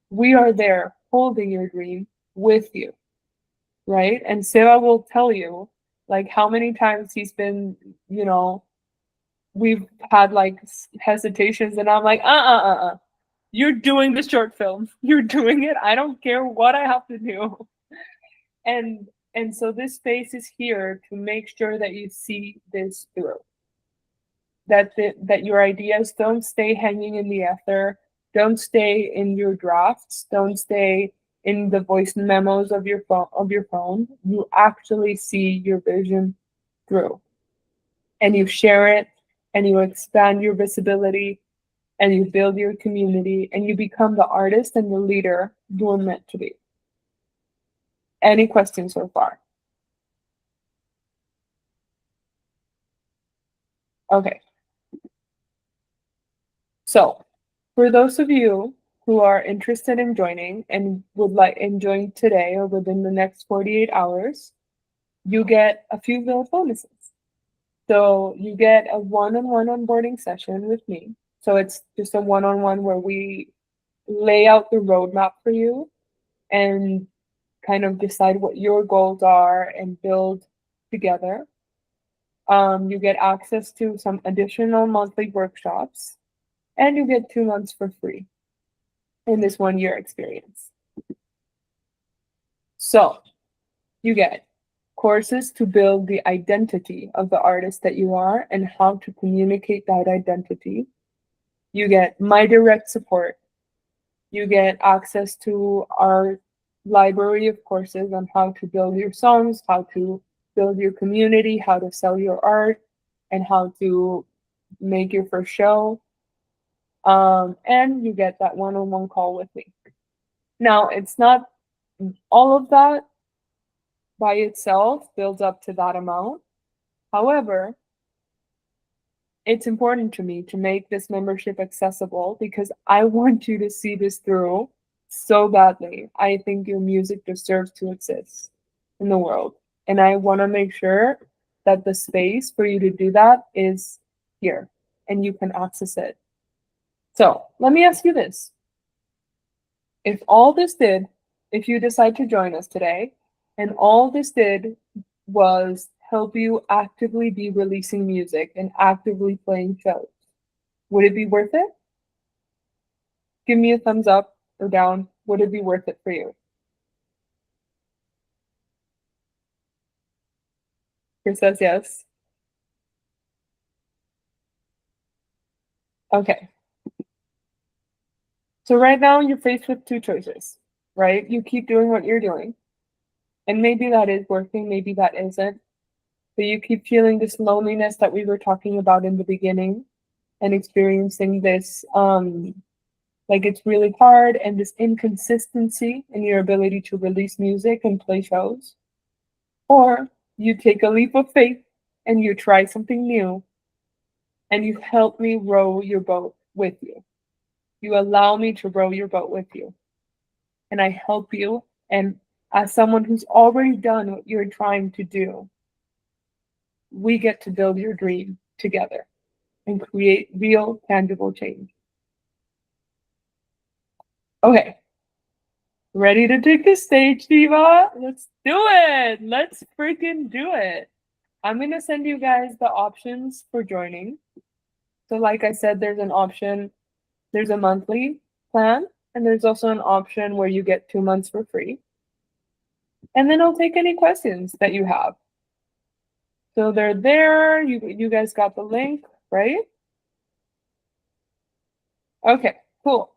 we are there holding your dream with you, right? And Sarah will tell you, like, how many times he's been, you know, we've had like hesitations, and I'm like, you're doing the short film, you're doing it, I don't care what I have to do. And so this space is here to make sure that you see this through, that your ideas don't stay hanging in the ether, don't stay in your drafts, don't stay in the voice memos of your phone. You actually see your vision through, and you share it, and you expand your visibility, and you build your community, and you become the artist and the leader you're meant to be. Any questions so far? Okay. So, for those of you who are interested in joining and would like join today or within the next 48 hours, you get a few little bonuses. So you get a one-on-one onboarding session with me. So it's just a one-on-one where we lay out the roadmap for you and kind of decide what your goals are and build together. You get access to some additional monthly workshops, and you get 2 months for free in this 1-year experience. So you get courses to build the identity of the artist that you are and how to communicate that identity. You get my direct support. You get access to our library of courses on how to build your songs, how to build your community, how to sell your art, and how to make your first show. And you get that one-on-one call with me. Now, it's not all of that by itself builds up to that amount. However, it's important to me to make this membership accessible because I want you to see this through so badly. I think your music deserves to exist in the world. And I want to make sure that the space for you to do that is here and you can access it. So let me ask you this. If you decide to join us today, and all this did was help you actively be releasing music and actively playing shows, would it be worth it? Give me a thumbs up or down. Would it be worth it for you? Chris says yes. Okay. So right now you're faced with 2 choices, right? You keep doing what you're doing, and maybe that is working, maybe that isn't. But you keep feeling this loneliness that we were talking about in the beginning and experiencing this, like it's really hard, and this inconsistency in your ability to release music and play shows. Or you take a leap of faith and you try something new and you help me row your boat with you. You allow me to row your boat with you. And I help you. And as someone who's already done what you're trying to do, we get to build your dream together and create real, tangible change. Okay. Ready to take the stage, Diva? Let's do it. Let's freaking do it. I'm going to send you guys the options for joining. So like I said, there's an option. There's a monthly plan, and there's also an option where you get 2 months for free. And then I'll take any questions that you have. So they're there. You guys got the link, right? Okay, cool.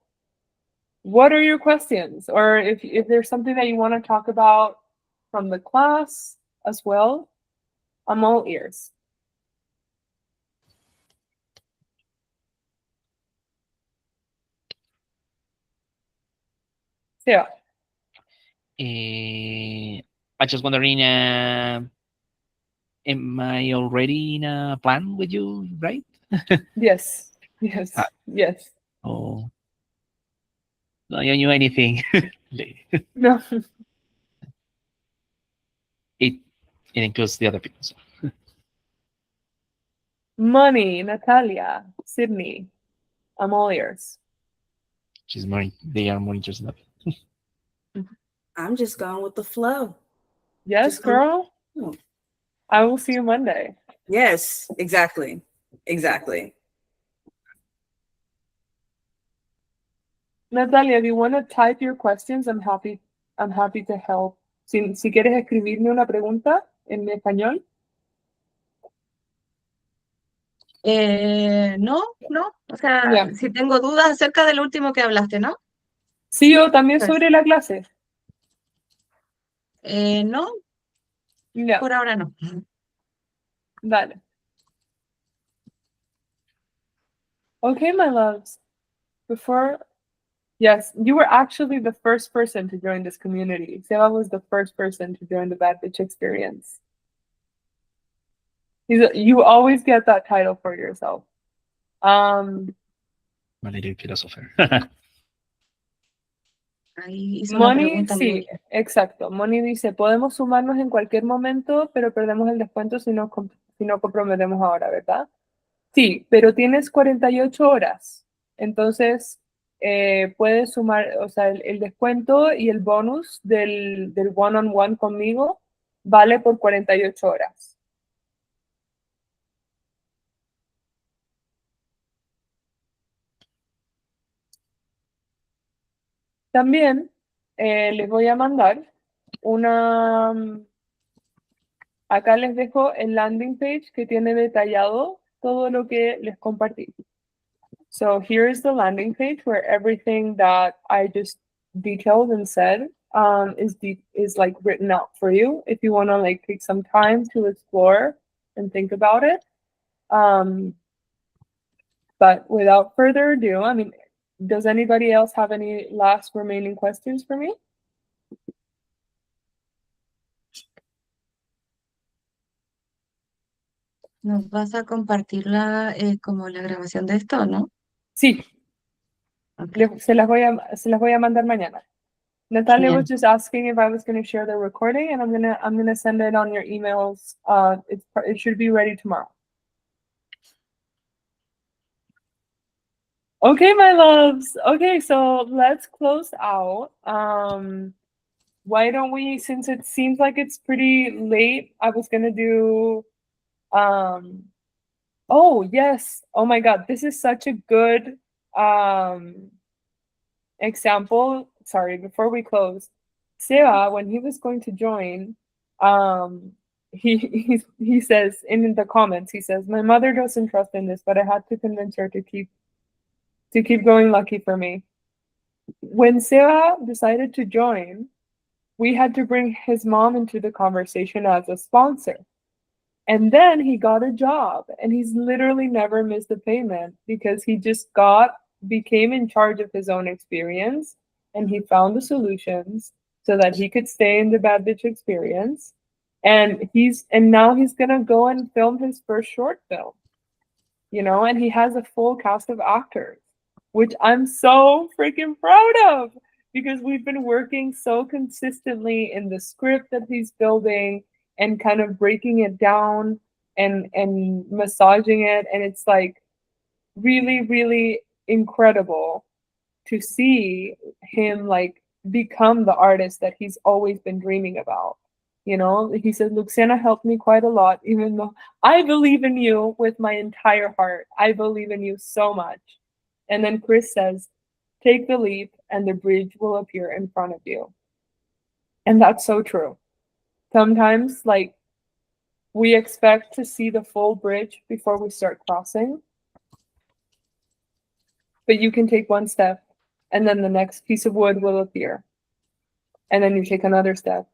What are your questions? Or if there's something that you want to talk about from the class as well, I'm all ears. Yeah. I just wondering, am I already in a plan with you, right? Yes. Yes. Ah. Yes. Oh, no, you knew anything. No. it it includes the other people. So. Money, Natalia, Sydney. I'm all ears. They are more interested. I'm just going with the flow. Yes, Just go- girl. Oh. I will see you Monday. Yes, exactly. Exactly. Natalia, if you want to type your questions, I'm happy to help. Si quieres escribirme una pregunta en español. No, o sea, Ya. si tengo dudas acerca del último que hablaste, ¿no? Sí, yo también Pues, sobre la clase. no, Ya, por ahora no. dale. Okay, my loves. Yes, you were actually the first person to join this community. Seba was the first person to join the Bad Bitch Experience. You always get that title for yourself. My little philosopher. Ahí hizo una Money, pregunta sí, muy... exacto. Money dice, podemos sumarnos en cualquier momento, pero perdemos el descuento si no comprometemos ahora, ¿verdad? Sí, pero tienes 48 horas. Entonces, puedes sumar, o sea, el descuento y el bonus del one-on-one conmigo vale por 48 horas. También les voy a mandar una... Acá les dejo el landing page que tiene detallado todo lo que les compartí. So here is the landing page where everything that I just detailed and said is like written out for you if you want to like take some time to explore and think about it. But without further ado, I mean, does anybody else have any last remaining questions for me? Nos vas a compartir como la grabación de esto, ¿no? Sí, Ok, se las voy a mandar mañana. Natalia was genial. just asking if I was going to share the recording, and I'm gonna send it on your emails. It should be ready tomorrow. Okay, my loves. Okay, so let's close out. Why don't we, since it seems like it's pretty late, I was gonna do oh yes. Oh my god, this is such a good example. Sorry, before we close, Seba, when he was going to join, he says in the comments, he says, my mother doesn't trust in this, but I had to convince her to keep going lucky for me. When Seba decided to join, we had to bring his mom into the conversation as a sponsor. And then he got a job and he's literally never missed a payment because he just became in charge of his own experience and he found the solutions so that he could stay in the Bad Bitch Experience. And now he's gonna go and film his first short film, and he has a full cast of actors, which I'm so freaking proud of because we've been working so consistently in the script that he's building and kind of breaking it down and massaging it, and it's like really, really incredible to see him like become the artist that he's always been dreaming about. He said, Luciana helped me quite a lot, even though I believe in you with my entire heart. I believe in you so much. And then Chris says, take the leap and the bridge will appear in front of you. And that's so true. Sometimes, like, we expect to see the full bridge before we start crossing. But you can take one step and then the next piece of wood will appear. And then you take another step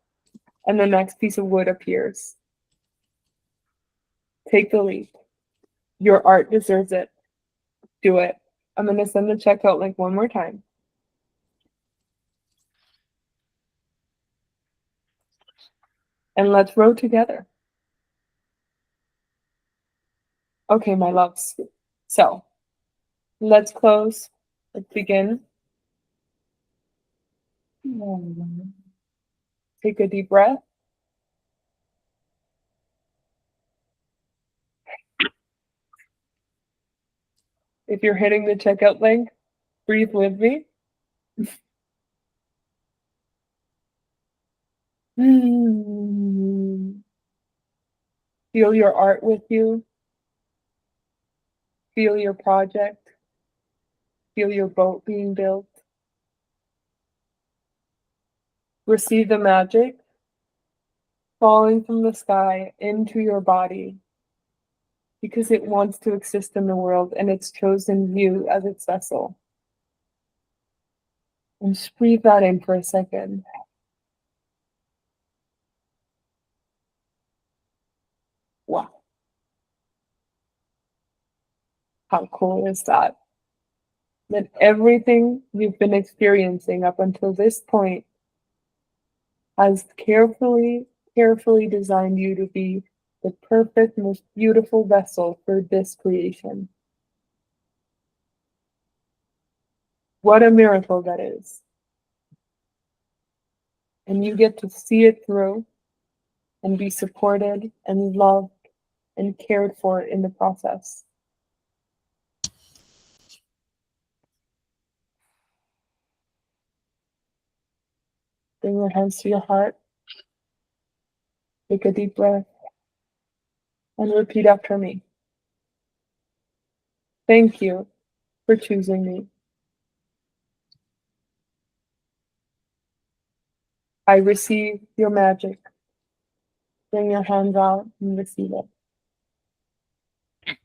and the next piece of wood appears. Take the leap. Your art deserves it. Do it. I'm going to send the checkout link one more time. And let's row together. Okay, my loves. So let's close. Let's begin. Take a deep breath. If you're hitting the checkout link, breathe with me. Feel your art with you. Feel your project. Feel your boat being built. Receive the magic falling from the sky into your body because it wants to exist in the world and it's chosen you as its vessel. And just breathe that in for a second. Wow. How cool is that? That everything you've been experiencing up until this point has carefully designed you to be the perfect, most beautiful vessel for this creation. What a miracle that is. And you get to see it through and be supported and loved and cared for in the process. Bring your hands to your heart. Take a deep breath and repeat after me. Thank you for choosing me. I receive your magic. Bring your hands out and receive it.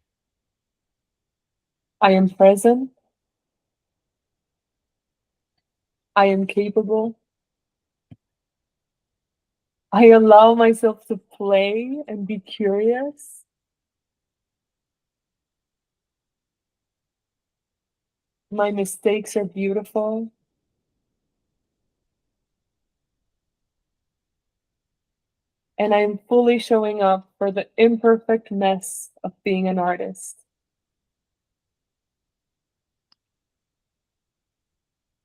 I am present. I am capable. I allow myself to play and be curious. My mistakes are beautiful. And I'm fully showing up for the imperfect mess of being an artist.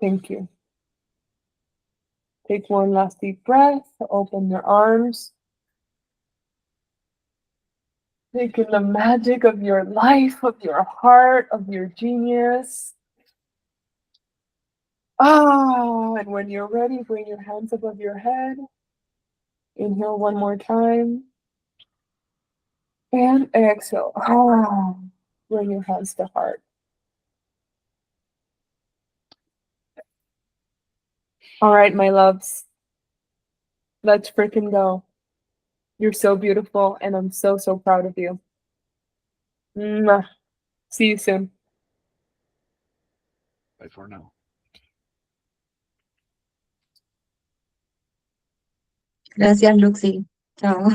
Thank you. Take one last deep breath, open your arms. Take in the magic of your life, of your heart, of your genius. And when you're ready, bring your hands above your head. Inhale one more time. And exhale. Bring your hands to heart. All right, my loves. Let's freaking go. You're so beautiful, and I'm so, so proud of you. Mwah. See you soon. Bye for now. Gracias, Luxi. Chao.